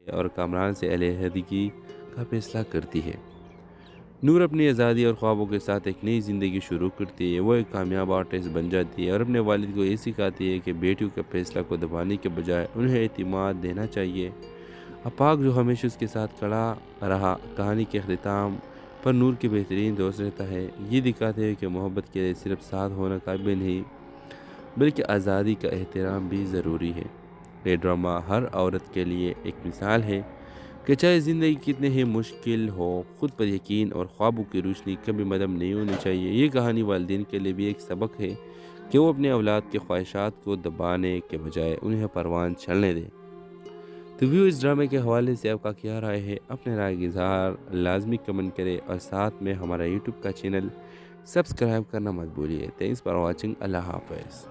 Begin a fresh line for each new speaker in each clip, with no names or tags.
اور کامران سے علیحدگی کا فیصلہ کرتی ہے۔ نور اپنی آزادی اور خوابوں کے ساتھ ایک نئی زندگی شروع کرتی ہے۔ وہ ایک کامیاب آرٹسٹ بن جاتی ہے اور اپنے والد کو یہ سکھاتی ہے کہ بیٹیوں کے فیصلہ کو دبانے کے بجائے انہیں اعتماد دینا چاہیے۔ آفاق، جو ہمیشہ اس کے ساتھ کھڑا رہا، کہانی کے اختتام پر نور کے بہترین دوست رہتا ہے۔ یہ دکھاتے ہیں کہ محبت کے لیے صرف ساتھ ہونا کافی نہیں، بلکہ آزادی کا احترام بھی ضروری ہے۔ یہ ڈرامہ ہر عورت کے لیے ایک مثال ہے کہ چاہے زندگی کتنے ہی مشکل ہو، خود پر یقین اور خوابوں کی روشنی کبھی مدھم نہیں ہونی چاہیے۔ یہ کہانی والدین کے لیے بھی ایک سبق ہے کہ وہ اپنے اولاد کے خواہشات کو دبانے کے بجائے انہیں پروان چڑھنے دیں۔ تو ویو، اس ڈرامے کے حوالے سے آپ کا کیا رائے ہے؟ اپنے رائے کا اظہار لازمی کمنٹ کریں اور ساتھ میں ہمارا یوٹیوب کا چینل سبسکرائب کرنا مت بھولیے۔ Thanks for watching. اللہ حافظ۔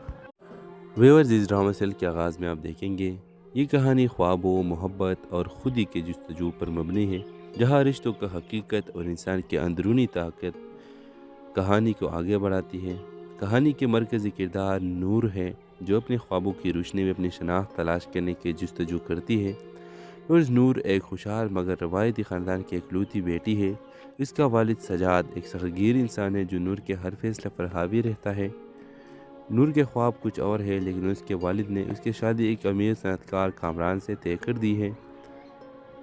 ویورز، اس ڈرامہ سیل کے آغاز میں آپ دیکھیں گے یہ کہانی خوابوں، محبت اور خودی کے جستجو پر مبنی ہے، جہاں رشتوں کا حقیقت اور انسان کی اندرونی طاقت کہانی کو آگے بڑھاتی ہے۔ کہانی کے مرکزی کردار نور ہے، جو اپنے خوابوں کی روشنی میں اپنی شناخت تلاش کرنے کی جستجو کرتی ہے۔ نور ایک خوشحال مگر روایتی خاندان کی اکلوتی بیٹی ہے۔ اس کا والد سجاد ایک سختگیر انسان ہے جو نور کے ہر فیصلے پر حاوی رہتا ہے۔ نور کے خواب کچھ اور ہے، لیکن اس کے والد نے اس کی شادی ایک امیر صنعت کار کامران سے طے کر دی ہے۔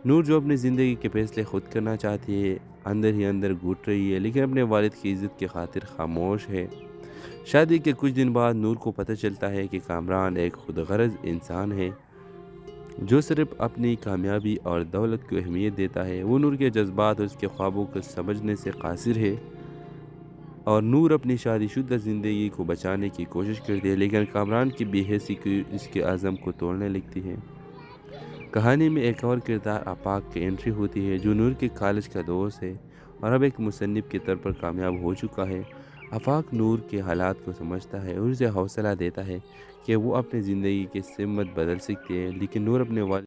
نور، جو اپنی زندگی کے فیصلے خود کرنا چاہتی ہے، اندر ہی اندر گھٹ رہی ہے، لیکن اپنے والد کی عزت کی خاطر خاموش ہے۔ شادی کے کچھ دن بعد نور کو پتہ چلتا ہے کہ کامران ایک خود غرض انسان ہے جو صرف اپنی کامیابی اور دولت کو اہمیت دیتا ہے۔ وہ نور کے جذبات اور اس کے خوابوں کو سمجھنے سے قاصر ہے، اور نور اپنی شادی شدہ زندگی کو بچانے کی کوشش کرتی ہے، لیکن کامران کی بے حسی کی اس کے عزم کو توڑنے لگتی ہے۔ کہانی میں ایک اور کردار آفاق کی انٹری ہوتی ہے، جو نور کے کالج کا دوست ہے اور اب ایک مصنف کے طور پر کامیاب ہو چکا ہے۔ آفاق نور کے حالات کو سمجھتا ہے اور اسے حوصلہ دیتا ہے کہ وہ اپنی زندگی کی سمت بدل سکتی ہے، لیکن نور اپنے والد